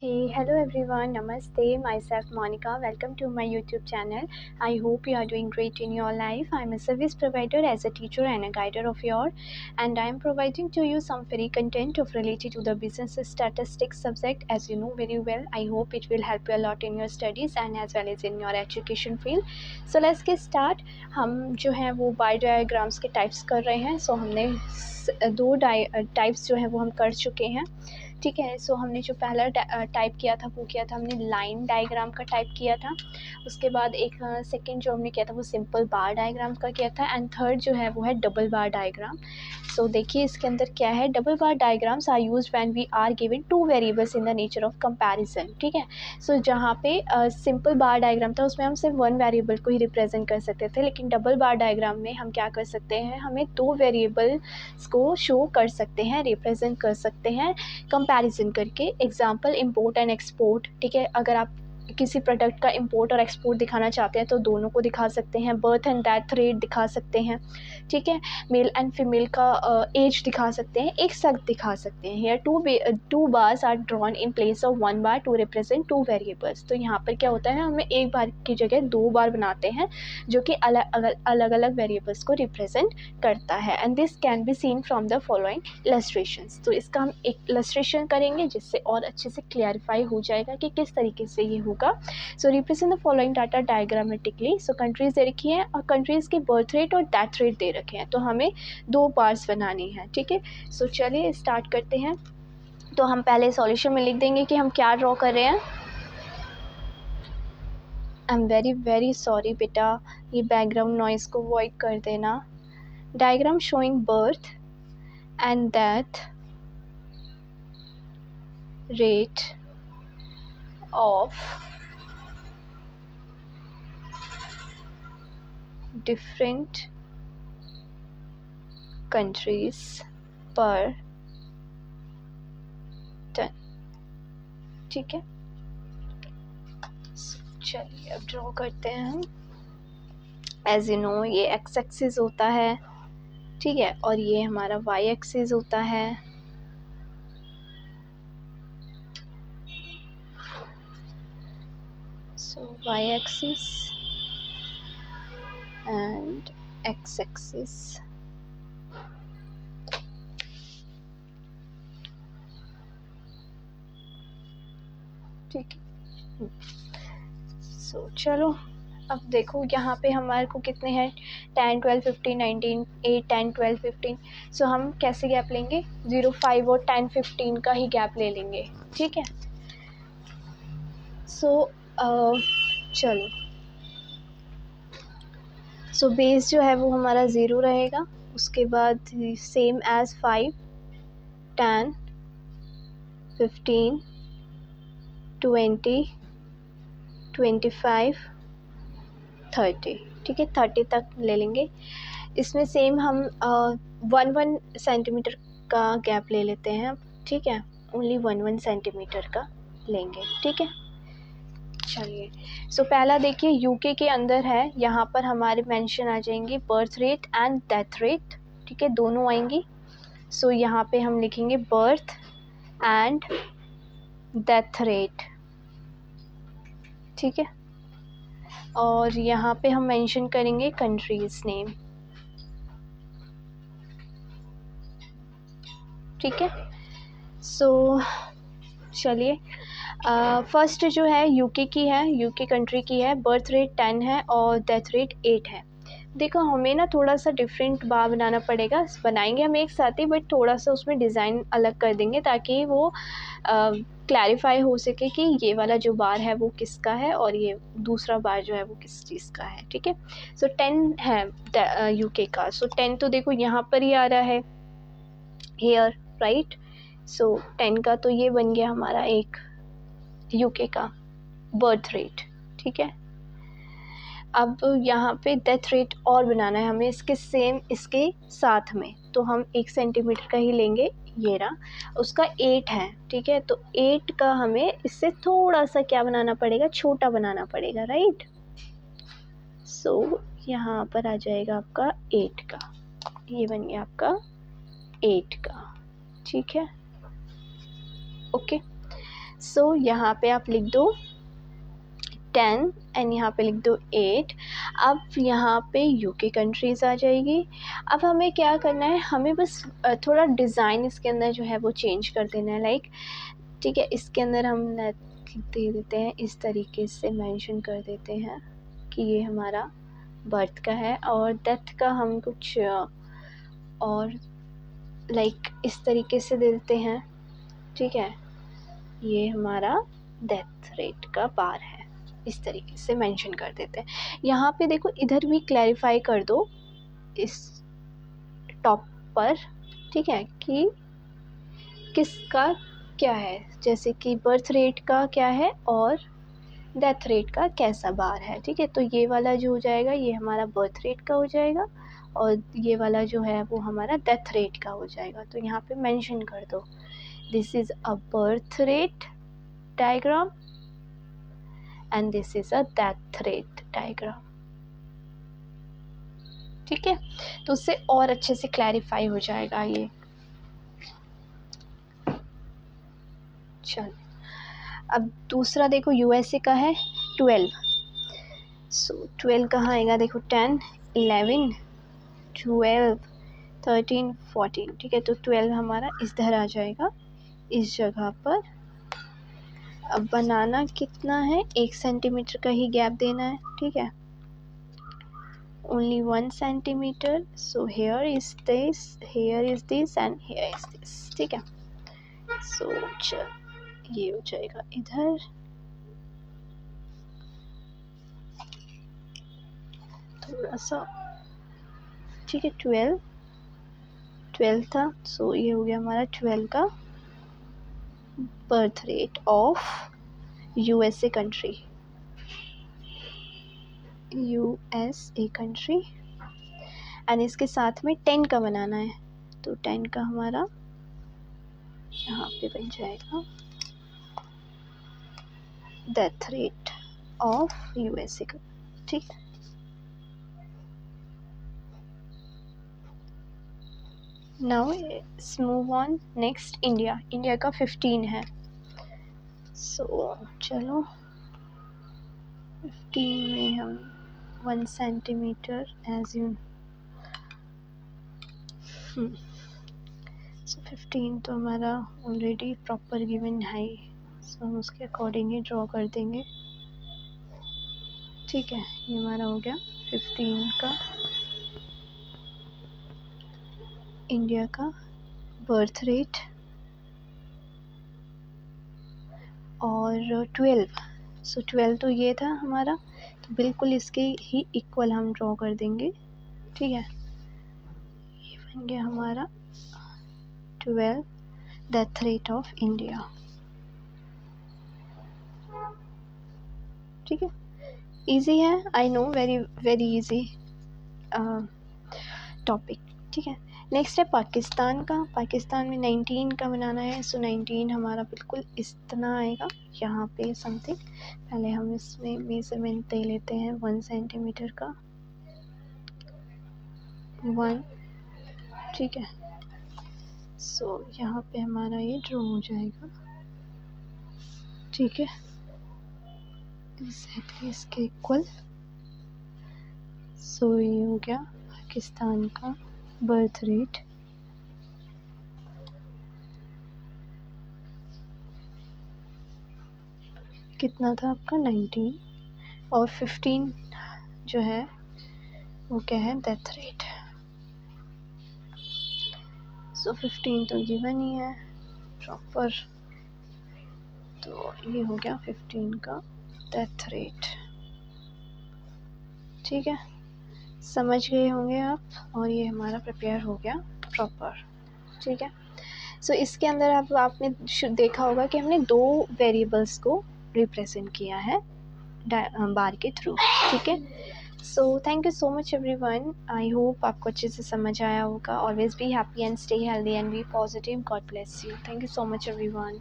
Hey, hello everyone, Namaste, myself Monica. Welcome to my YouTube channel. I hope you are doing great in your life. I'm a service provider as a teacher and a guider of your, and I'm providing to you some free content of related to the business statistics subject. As you know very well, I hope it will help you a lot in your studies and as well as in your education field. So let's get start. हम जो है वो बार diagrams के types कर रहे हैं. सो हमने दो टाइप्स जो है वो हम कर चुके हैं. ठीक है. सो हमने जो पहला टाइप किया था वो किया था हमने लाइन डायग्राम का टाइप किया था. उसके बाद एक सेकंड जो हमने किया था वो सिंपल बार डायग्राम का किया था. एंड थर्ड जो है वो है डबल बार डायग्राम. सो देखिए इसके अंदर क्या है. Double bar diagrams are used when we are given two variables in the nature of comparison. ठीक है. सो जहाँ पे सिंपल बार डायग्राम था उसमें हम सिर्फ वन वेरिएबल को ही रिप्रेजेंट कर सकते थे, लेकिन डबल बार डायग्राम में हम क्या कर सकते हैं, हमें दो वेरिएबल्स को शो कर सकते हैं, रिप्रेजेंट कर सकते हैं कंपैरिजन करके. Example import and export. ठीक है. अगर आप किसी प्रोडक्ट का इंपोर्ट और एक्सपोर्ट दिखाना चाहते हैं तो दोनों को दिखा सकते हैं. बर्थ एंड डेथ रेट दिखा सकते हैं. ठीक है. मेल एंड फीमेल का एज दिखा सकते हैं, एक साथ दिखा सकते हैं. Here two bars are drawn in place of one bar to represent two variables. तो यहाँ पर क्या होता है, हमें एक बार की जगह दो बार बनाते हैं जो कि अलग अलग वेरिएबल्स को रिप्रेजेंट करता है. And this can be seen from the following illustrations. तो इसका हम एक इलस्ट्रेशन करेंगे जिससे और अच्छे से क्लियरिफाई हो जाएगा कि किस तरीके से ये होगा. So represent the following data diagrammatically. So countries दे रखी हैं और कंट्रीज़ की बर्थ रेट और डेथ रेट दे रखे हैं. तो हमें दो बार्स बनानी है. ठीक है. सो चलिए स्टार्ट करते हैं. तो हम पहले सॉल्यूशन में लिख देंगे कि हम क्या ड्रॉ कर रहे हैं. आई एम वेरी सॉरी बेटा, ये बैकग्राउंड नॉइज़ को अवॉइड कर देना. Diagram showing birth and death rate of different countries per ton. ठीक है. चलिए अब ड्रॉ करते हैं हम. एज यू नो ये एक्स एक्सिस होता है. ठीक है. और ये हमारा वाई एक्सिस होता है. सो वाई एक्सिस and x-axis. ठीक है. सो चलो अब देखो यहाँ पे हमारे को कितने हैं, 10 12 15 19 8 10 12 15. सो हम कैसे गैप लेंगे, 0 5 और 10 15 का ही गैप ले लेंगे. ठीक है. सो चलो. सो बेस जो है वो हमारा 0 रहेगा. उसके बाद सेम एज 5 10 15 20 25 30. ठीक है. 30 तक ले लेंगे. इसमें सेम हम 1 सेंटीमीटर का गैप ले लेते हैं. ठीक है. ओनली 1 सेंटीमीटर का लेंगे. ठीक है. चलिए. सो पहला देखिए यूके के अंदर है. यहाँ पर हमारे मेंशन आ जाएंगे birth rate and death rate. ठीक है. दोनों आएंगी. सो यहाँ पे हम लिखेंगे बर्थ एंड डेथ रेट. ठीक है. और यहाँ पे हम मेंशन करेंगे कंट्रीज नेम. ठीक है. सो चलिए फर्स्ट जो है यूके की है, यूके कंट्री की है. बर्थ रेट 10 है और डेथ रेट 8 है. देखो हमें ना थोड़ा सा डिफरेंट बार बनाना पड़ेगा. बनाएंगे हम एक साथ ही, बट थोड़ा सा उसमें डिज़ाइन अलग कर देंगे ताकि वो क्लैरिफाई हो सके कि ये वाला जो बार है वो किसका है और ये दूसरा बार जो है वो किस चीज़ का है. ठीक है. सो 10 है यूके का. सो 10 तो देखो यहाँ पर ही आ रहा है, हेयर, राइट. सो 10 का तो ये बन गया हमारा एक यूके का बर्थ रेट. ठीक है. अब यहाँ पे डेथ रेट और बनाना है हमें इसके सेम इसके साथ में. तो हम 1 सेंटीमीटर का ही लेंगे. ये रहा. उसका 8 है. ठीक है. तो 8 का हमें इससे थोड़ा सा क्या बनाना पड़ेगा, छोटा बनाना पड़ेगा, राइट. सो यहाँ पर आ जाएगा आपका 8 का. ये बन गया आपका 8 का. ठीक है. ओके. सो यहाँ पे आप लिख दो 10 एंड यहाँ पे लिख दो 8। अब यहाँ पे यूके कंट्रीज़ आ जाएगी। अब हमें क्या करना है, हमें बस थोड़ा डिज़ाइन इसके अंदर जो है वो चेंज कर देना है। लाइक ठीक है, इसके अंदर हम दे देते हैं, इस तरीके से मेंशन कर देते हैं कि ये हमारा बर्थ का है, और डेथ का हम कुछ और लाइक इस तरीके से दे देते हैं। ठीक है, ये हमारा डेथ रेट का बार है, इस तरीके से मेंशन कर देते हैं। यहाँ पे देखो, इधर भी क्लैरिफाई कर दो इस टॉप पर, ठीक है, कि किसका क्या है, जैसे कि बर्थ रेट का क्या है और डेथ रेट का कैसा बार है। ठीक है, तो ये वाला जो हो जाएगा ये हमारा बर्थ रेट का हो जाएगा, और ये वाला जो है वो हमारा डेथ रेट का हो जाएगा। तो यहाँ पे मेंशन कर दो, this is a birth rate diagram and this is a death rate diagram. ठीक है, तो उससे और अच्छे से क्लैरिफाई हो जाएगा ये। चलो, अब दूसरा देखो, यूएसए का है 12। सो 12 कहाँ आएगा, देखो 10, 11, 12, 13, 14। ठीक है, तो 12 हमारा इधर आ जाएगा, इस जगह पर। अब बनाना कितना है, 1 सेंटीमीटर का ही गैप देना है। ठीक है, only 1 centimeter, so here is this, here is this and here is this। ठीक है, so चल ये हो जाएगा इधर, थोड़ा सा। ठीक है, 12 था, सो ये हो गया हमारा 12 का birth rate of USA country, USA country. And इसके साथ में 10 का बनाना है, तो 10 का हमारा यहाँ पे बन जाएगा डेथ रेट ऑफ यूएसए का। ठीक है, now let's move on next. India का 15 है। सो चलो 15 में हम 1 सेंटीमीटर एज यू। सो 15 तो हमारा ऑलरेडी प्रॉपर गिवन है, सो हम उसके अकॉर्डिंग ही ड्रॉ कर देंगे। ठीक है, ये हमारा हो गया 15 का इंडिया का बर्थ रेट, और 12। सो 12 तो ये था हमारा, तो बिल्कुल इसके ही इक्वल हम ड्रॉ कर देंगे। ठीक है, ये बन गया हमारा 12 डेथ रेट ऑफ इंडिया। ठीक है, इजी है, I know, very very easy topic. ठीक है, नेक्स्ट है पाकिस्तान का। पाकिस्तान में 19 का बनाना है, सो 19 हमारा बिल्कुल इतना आएगा यहाँ पे समथिंग। पहले हम इसमें मेजरमेंट दे लेते हैं 1 सेंटीमीटर का, 1। ठीक है, सो यहाँ पे हमारा ये ड्रॉ हो जाएगा। ठीक है, एग्जैक्टली इसके इक्वल। सो ये हो गया पाकिस्तान का बर्थ रेट। कितना था आपका, 19, और 15 जो है वो क्या है, डेथ रेट। सो 15 तो गिवन ही है प्रॉपर, तो ये हो गया 15 का डेथ रेट। ठीक है, समझ गए होंगे आप, और ये हमारा प्रिपेयर हो गया प्रॉपर। ठीक है, सो इसके अंदर आपने देखा होगा कि हमने 2 वेरिएबल्स को रिप्रेजेंट किया है बार के थ्रू। ठीक है, so thank you so much everyone, I hope आपको अच्छे से समझ आया होगा। Always be happy and stay healthy and be positive. God bless you. Thank you so much everyone.